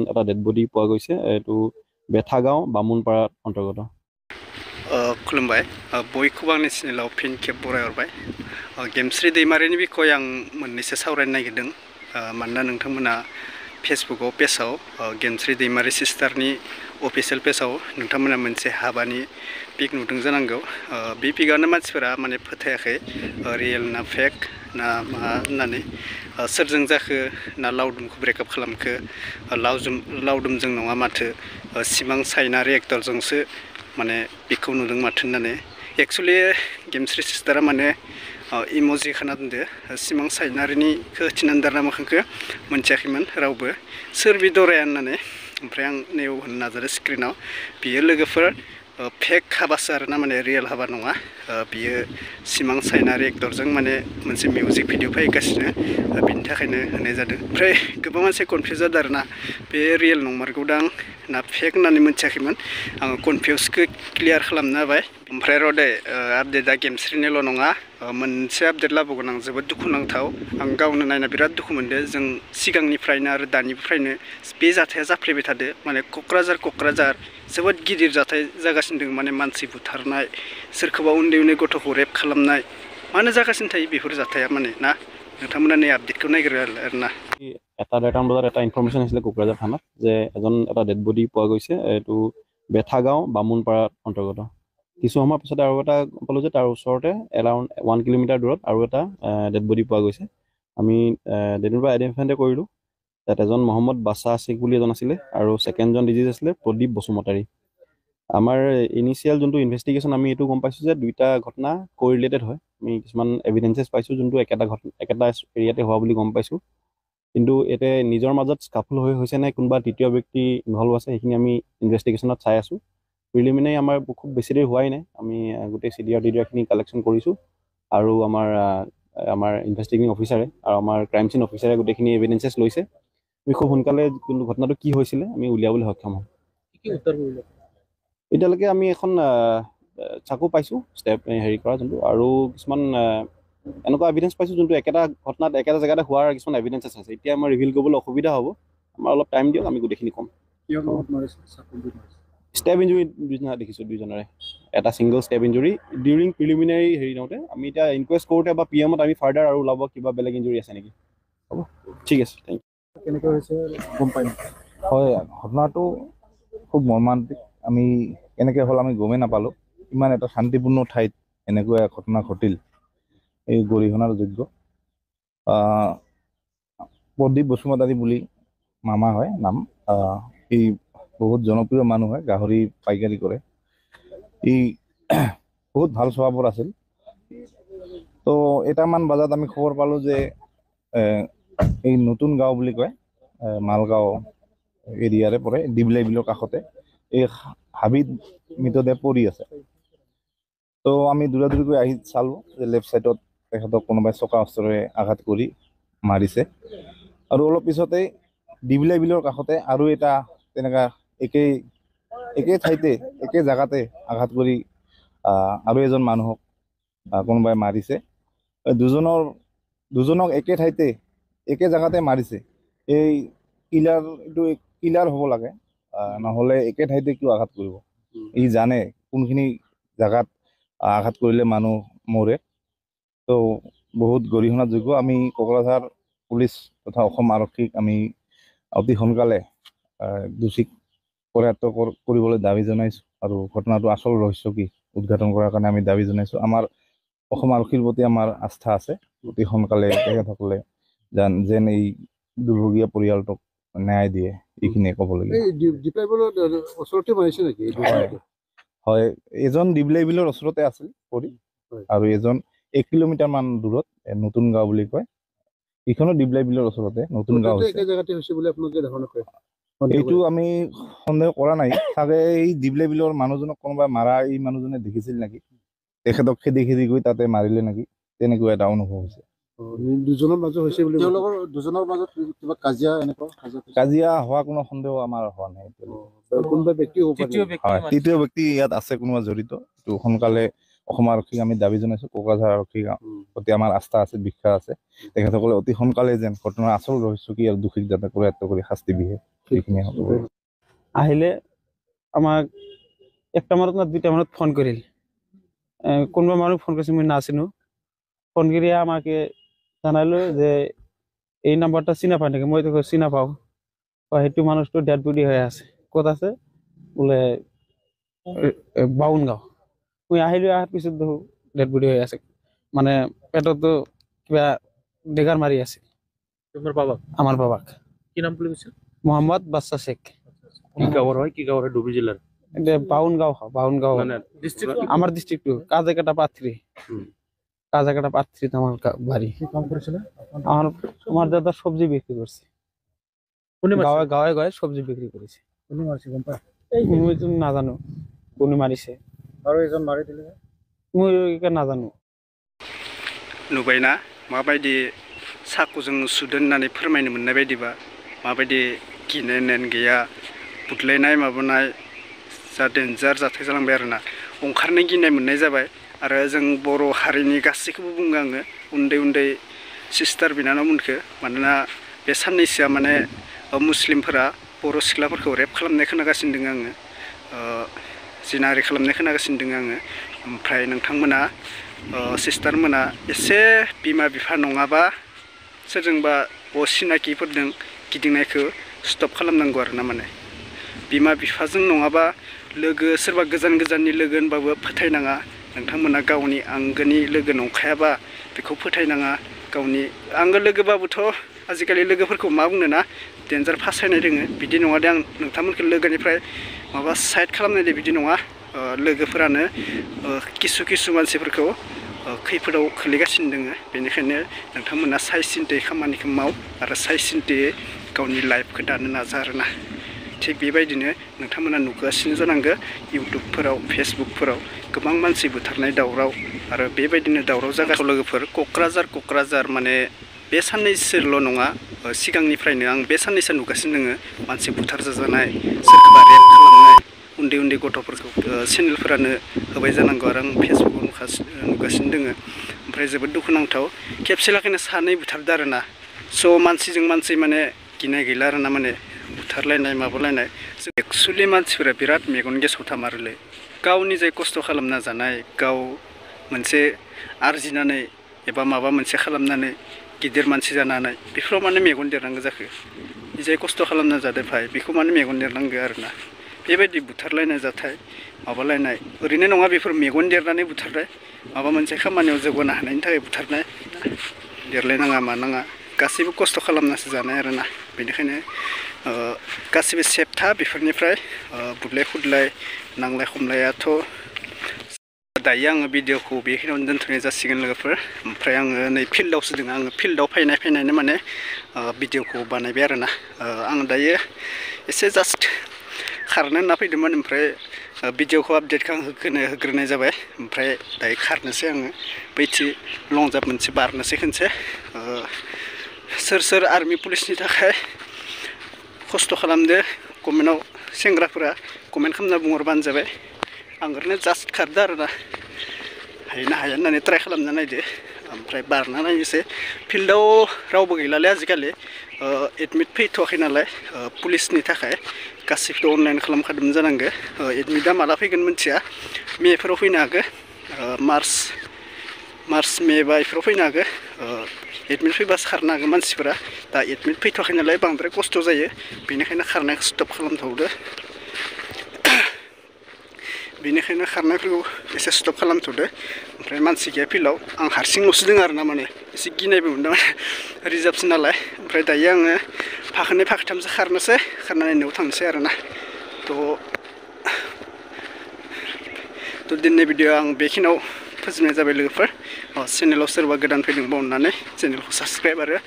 এটা dead body পোৱা গৈছে এইটো বেথাগাঁও বামুনপাৰাত অন্তৰ্গত खुलुमबाय बयखौबो आंनि चेनेलाव फिन खेब बरायहरबाय गेमस्रि दैमारिनि बिखय आं मोननैसो सावरायनो नागिरदों मानोना नोंथांमोना फेसबुकआव पेजाव गेमस्रि दैमारि सिस्टारनि अफिसियेल पेजाव नोंथांमोना मोनसे हाबानि पिक नुदों जानांगौ बे पिकआनो मानसिफोरा माने फोथायाखै रियेल ना फेक ना मा होननानै सोरजों जाखो ना लावदुमखौ ब्रेकआप खालामखो लावदुमजों नङा माथो सिमां सायनारि एक्टरजोंसो माने बेखौ नुदों माथो होननानै एक्सुवेलि गेमस्रि सिस्टारा माने इम'जि खाना दोनदो सिमां सायनारिनिखौ थिनानै दारना मोखांखौ मोनथियाखैमोन रावबो सोर बि दराया होननानै ओमफ्राय आं नैयाव होनो नाजादों स्क्रिनाव बियो लोगोफोर फेक हाबासो आरोना माने रियेल हाबा नङा बियो सिमां सायनारि एक्टरजों माने मोनसे मिउजिक भिडिअ फैगासिनो बिनि थाखायनो होनाय जादों ओमफ्राय गोबां मानसि कनफिउस जादों आरोना बे रियेल नंमारगौदां ना फेक होननानै मोनथियाखैमोन आङो कनफिउसखौ क्लियार खालामना होबाय ओमफ्राय र' दे आपडेटआ गेमस्रिनिल' नङा मोनसे आपडेट लाबोगोन आं जोबोद दुखुनांथाव आं गावनो नायना बिराद दुखु मोनदों जों सिगांनिफ्रायनो आरो दानिफ्रायनो बे जाथाया जाफ्लेबाय थादों माने क'क्राझार जोबोद गिदिर जाथाय जागासिनो दं माने मानसि बुथारनाय सोरखौबा उन्दै गथ'खौ रेप खालामनाय मानो जागासिनो थायो बेफोर जाथाया माने ना नोंथांमोना नै आपडेटखौ नायग्रो आरोना এটা 1:30 বজাত এটা ইনফৰমেশ্যন আহিছিলে কোকৰাঝাৰ থানাত যে এটা ডেড বডি পোৱা গৈছে এইটো বেথাগাঁও বামুনপাৰাত অন্তৰ্গত কিছু সময়ৰ পিছতে আৰু এটা পালোঁ যে তাৰ ওচৰতে এৰাউণ্ড 1 কিলোমিটাৰ দূৰত আৰু এটা ডেড বডি পোৱা গৈছে আমি ডেডৰ পৰা আইডেণ্টিফাই কৰিলোঁ তাত এজন মহম্মদ বাছা শ্বেখ বুলি এজন আছিলে আৰু ছেকেণ্ডজন ডিজিজ আছিলে প্ৰদীপ বসুমতাৰী আমাৰ ইনিচিয়েল যোনটো ইনভেষ্টিগেশ্যন আমি এইটো গম পাইছোঁ যে দুইটা ঘটনা কোৰিলেটেড হয় আমি কিছুমান এভিডেঞ্চেছ পাইছোঁ যোনটো একেটা এৰিয়াতে হোৱা বুলি গম পাইছোঁ কিন্তু এতিয়া নিজৰ মাজত স্কাফুল হৈছে নে কোনোবা তৃতীয় ব্যক্তি ইনভলভ আছে সেইখিনি আমি ইনভেষ্টিগেশ্যনত চাই আছোঁ প্ৰিলিমিনাৰী আমাৰ খুব বেছি দেৰি হোৱাই নাই আমি গোটেই CDR-DDRখিনি কালেকশ্যন কৰিছোঁ আৰু আমাৰ ইনভেষ্টিগেটিং অফিচাৰে আৰু আমাৰ ক্ৰাইম চিন অফিচাৰে গোটেইখিনি এভিডেঞ্চেছ লৈছে আমি খুব সোনকালে কোনটো ঘটনাটো কি হৈছিলে আমি উলিয়াবলৈ সক্ষম হ'ম এতিয়ালৈকে আমি এখন চাকু পাইছোঁ ষ্টেপ হেৰি কৰা যোনটো আৰু কিছুমান এনেকুৱা এভিডেঞ্চ পাইছোঁ যোনটো একেটা ঘটনাত একেটা জেগাতে হোৱাৰ কিছুমান এভিডেঞ্চেছ আছে এতিয়া আমাৰ ৰিভিল কৰিবলৈ অসুবিধা হ'ব আমাৰ অলপ টাইম দিয়ক আমি গোটেইখিনি ক'ম ষ্টেপ ইঞ্জুৰি দেখিছোঁ দুইজনৰে এটা single step injury during preliminary হেৰি নহওঁতে আমি এতিয়া ইনকুৱেষ্ট কৰোঁতে বা PMত আমি ফাৰ্ডাৰ আৰু ওলাব কিবা বেলেগ ইঞ্জুৰি আছে নেকি হ'ব ঠিক আছে থেংক ইউ কেনেকৈ হৈছে গম পাই হয় ঘটনাটো খুব মৰ্মান্তিক আমি কেনেকৈ হ'ল আমি গমেই নাপালোঁ ইমান এটা শান্তিপূৰ্ণ ঠাইত এনেকুৱা ঘটনা ঘটিল এই গৰিহণাৰ যোগ্য প্ৰদীপ বসুমতাৰী বুলি মামা হয় নাম এই বহুত জনপ্ৰিয় মানুহ হয় গাহৰি পাইকাৰী কৰে এই বহুত ভাল স্বভাৱৰ আছিল তো এটামান বজাত আমি খবৰ পালোঁ যে এই নতুন গাঁও বুলি কয় মালগাঁও এৰিয়াৰে পৰে ডিবলাই বিলৰ কাষতে এই হাবিত মৃতদেহ পৰি আছে তো আমি দূৰদূৰকৈ আহি চালোঁ যে লেফ্ট ছাইডত তেখেতক কোনোবাই চকা অস্ত্ৰেৰে আঘাত কৰি মাৰিছে আৰু অলপ পিছতে ডিবলাই বিলৰ কাষতে আৰু এটা তেনেকুৱা একে ঠাইতে একে জেগাতে আঘাত কৰি আৰু এজন মানুহক কোনোবাই মাৰিছে দুজনক একে ঠাইতে একে জেগাতে মাৰিছে এই কিলাৰ হ'ব লাগে নহ'লে একে ঠাইতে কিয় আঘাত কৰিব ই জানে কোনখিনি জেগাত আঘাত কৰিলে মানুহ মৰে তো বহুত গৰিহণাযোগ্য আমি কোকৰাঝাৰ পুলিচ তথা অসম আৰক্ষীক আমি অতি সোনকালে দোষীক কৰায়ত্ব কৰিবলৈ দাবী জনাইছোঁ আৰু ঘটনাটো আচল ৰহস্য কি উদঘাটন কৰাৰ কাৰণে আমি দাবী জনাইছোঁ আমাৰ অসম আৰক্ষীৰ প্ৰতি আমাৰ আস্থা আছে অতি সোনকালে তেখেতসকলে যেন এই দুৰ্ভগীয়া পৰিয়ালটোক ন্যায় দিয়ে এইখিনিয়ে ক'বলগীয়া হয় এজন ডিবলাই বিলৰ ওচৰতে আছিল পৰি আৰু এজন 1 কিলোমিটাৰ মান দূৰত নতুন গাঁও বুলি কয় এইখনো ডিবলাই বিলৰ ওচৰতে নতুন গাঁও এইটো আমি সন্দেহ কৰা নাই চাগে এই ডিবলাই বিলৰ মানুহজনক কোনোবাই মাৰা এই মানুহজনে দেখিছিল নেকি তেখেতক খেদি গৈ তাতে মাৰিলে নেকি তেনেকুৱা এটা অনুভৱ হৈছে দুজনৰ মাজত হৈছে বুলি দুজনৰ মাজত কিবা কাজিয়া হোৱা কোনো সন্দেহ আমাৰ হোৱা নাই কোনোবা ব্যক্তি তৃতীয় ব্যক্তি ইয়াত আছে কোনোবা জড়িত এইটো সোনকালে অসম আৰক্ষীক আমি দাবী জনাইছোঁ, কোকৰাঝাৰ আৰক্ষীৰ প্ৰতি আমাৰ আস্থা আছে, বিশ্বাস আছে। তেখেতসকলে অতি সোনকালে যেন ঘটনাৰ আচল ৰহস্য কি আৰু দোষীক যাতে কৰায়ত্ব কৰি শাস্তি দিয়ে, সেইখিনিয়ে হ'ব। আহিলে আমাক 1টা মানত না 2টা মানত ফোন কৰিল। কোনোবা মানুহ ফোন কৰিছে, মই নাচিনো। ফোন কৰি আমাকে জানালো যে এই নাম্বাৰটা চিনা পায় নেকি? মই তো চিনা পাওঁ। সেইটো মানুহটো ডেড বডি হৈ আছে। ক'ত আছে? বোলে বাউনগাঁও। মই আহিলো, অহাৰ পিছত দেখো ডেড বডি হৈ আছে, মানে পেটতো কিবা ডেগাৰ মাৰি আছে। তোমার বাবা? আমার বাবাক। কি নাম বলে গেছিল? মোহাম্মদ বাদশা শেখ। কি গাঁৱৰ হয়? কি গাঁৱৰ হয়? ডুবি জিলাৰ? এটা বাউনগাঁও হয়, বাউনগাঁও মানে ডিস্ট্রিক্ট? আমার ডিস্ট্রিক্ট কাজাকাটা পাত্রী। কাজাকাটা পাত্রীতে আমার বাড়ি। কি কাম করেছিল? আমার দাদা সবজি বিক্রি করছে, কোনে মারছে? গাঁৱে গাঁৱে গাঁৱে সবজি বিক্রি করেছে। কোনে মারছে গম পায়? মই তো নাজানো কোনে মারিছে, আৰু এজন মাৰি দিলে? মই এটা নাজানো। नुबायना माबायदि साकुजों सुदों होननानै फोरमायनो मोननाय बायदिबा माबायदि गिनाय नेन गैया, बुदलायनाय माबानाय जा डेन्जार जाथाय जालांबाय आरोना। ओंखारनो गिनाय मोननाय जाबाय। आरो जों बर' हारिनि गासैखौबो बुङो आङो, उन्दै उन्दै सिस्टार बिनानावमोनखो, मानोना बे साननैसोआ माने मुस्लिमफोरा बर' सिख्लाफोरखौ रेप खालामनाय खोनागासिनो दङ आङो, जिनाहारि खालामनाय खोनागासिनो दङ आङो। ओमफ्राय नोंथांमोना सिस्टार मोना एसे बिमा बिफा नङाबा सोरजोंबा असिनाकिफोरजों गिदिंनायखौ स्टप खालामनांगौ आरोना। माने बिमा बिफाजों नङाबा लोगो सोरबा गोजान गोजाननि लोगो होनबाबो फोथायनाङा। नोंथांमोना गावनि आंगोनि लोगो नंखायाबा बेखौ फोथायनाङा। गावनि आंगो लोगोबाबोथ' आजिखालि लोगोफोरखौ मा बुंनो ना, डेन्जार फासायनाय दोङो। बिदि नङा दे आं नोंथांमोनखौ लोगोनिफ्राय माबा साइड खालामनाय दे, बिदि नङा। लोगोफोरानो किसु किसु मानसिफोरखौ खैफोदाव खोलैगासिनो दोङो। बेनिखायनो नोंथांमोना साइ सिन्थियै खामानिखौ माव आरो साइ सिन्थियै गावनि लाइफखौ दानो नाजा आरोना। थिग बेबायदिनो नोंथांमोना नुगासिनो जानांगौ इउटुबफोराव, फेसबुकफोराव गोबां मानसि बुथारनाय दावराव, आरो बेबायदिनो दावराव जागासिनो। लोगोफोर क'क्राझार माने बे साननैसोल' नङा, सिगांनिफ्रायनो आं बे साननैसो नुगासिनो दोङो मानसि बुथार जाजानाय, सोरखौबा रेप खालामनाय, उन्दै उन्दै गथ'फोरखौ चेनेलफोरानो होबाय जानांगौ। आरो आं फेसबुकाव नुगासिनो दोङो। ओमफ्राय जोबोद दुखुनांथाव, खेबसे लागैनो सानै बुथारदो आरोना। स' मानसिजों मानसि माने गिनाय गैला आरोना, माने बुथारलायनाय माबालायनाय। एक्सुवेलि मानसिफोरा बिराद मेगन गेसाव थामारोलै। गावनि जाय खस्थ' खालामना जानाय, गाव मोनसे आरजिनानै एबा माबा मोनसे खालामनानै गिदिर मानसि जानानै बेफोराव माने मेगन देरनांगौ जाखो। जाय खस्थ' खालामना जादो भाइ, बेखौ माने मेगन देरनांगौ आरोना। बेबायदि बुथारलायनाय जाथाय माबालायनाय ओरैनो नङा, बेफोर मेगन देरनानै बुथारनाय, माबा मोनसे खामानियाव जौगानो हानायनि थाखाय बुथारनाय। देरलायनाङा मानाङा, गासैबो खस्थ' खालामनासो जानाय आरोना। बेनिखायनो गासैबो सेफ था बेफोरनिफ्राय। बुदलाय खुदलाय नांलाय खमलायाथ' दायो आङो भिडिअखौ बेखिनियावनो दोनथ'नाय जासिगोन लोगोफोर। ओमफ्राय आङो नै फिल्डआवसो दङ। आङो फिल्डआव फैनायनो माने भिडिअखौ बानायबाय आरोना। आं दायो एसे जास्ट खारनो होनना फैदोंमोन, ओमफ्राय भिडिअखौ आपडेटखौ आं होग्रोनाय जाबाय। ओमफ्राय दायो खारनोसै आङो, बैथि लंजाब मोनसे बारनोसै खनसे। सोर सोर आर्मि पुलिसनि थाखाय खस्थ' खालामदो कमेन्टआव, सेंग्राफोरा कमेन्ट खालामना बुंहरबानो जाबाय। आं ओरैनो जास्ट खारदो आरोना, हायो ना हाया होननानै ट्राय खालामना नायदो। ओमफ्राय बारना नायनोसै। फिल्डआव रावबो गैलालै आजिखालि, एडमिट फैथ'वाखै नालाय पुलिसनि थाखाय। गासैखौबो अनलाइन खालामखादोंमोन जानांगौ। एडमिटआ माला फैगोन मिथिया, मेफोराव फैनो हागौ, मार्च मे बा बेफोराव फैनो हागौ। एडमिट फैबासो खारनो हागौ मानसिफोरा। दा एडमिट फैथ'वाखै नालाय बांद्राय खस्थ' जायो, बेनिखायनो खारनायखौ स्टप खालामथ'दो। बेनिखायनो खारनायफोरखौ एसे स्टप खालामथ'दो। ओमफ्राय मानसि गैया फिल्डआव, आं हारसिंल'सो दङ आरोना। माने एसे गिनायबो मोनदों, रिजार्भसो नालाय। ओमफ्राय दायो आङो फाखोनै फाखोथामसो खारनोसै, खारनानै न'आव थांनोसै आरोना। थ' दिनैनि भिडिअ आं बेखिनियाव फोजोबनाय जाबाय लोगोफोर। चेनेलाव सोरबा गोदान फैदोंबा अननानै चेनेलखौ साबसक्राइब आरो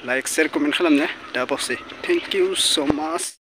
लाइक शेयार कमेन्ट खालामनो दा बावसै। थेंक इउ स' माच।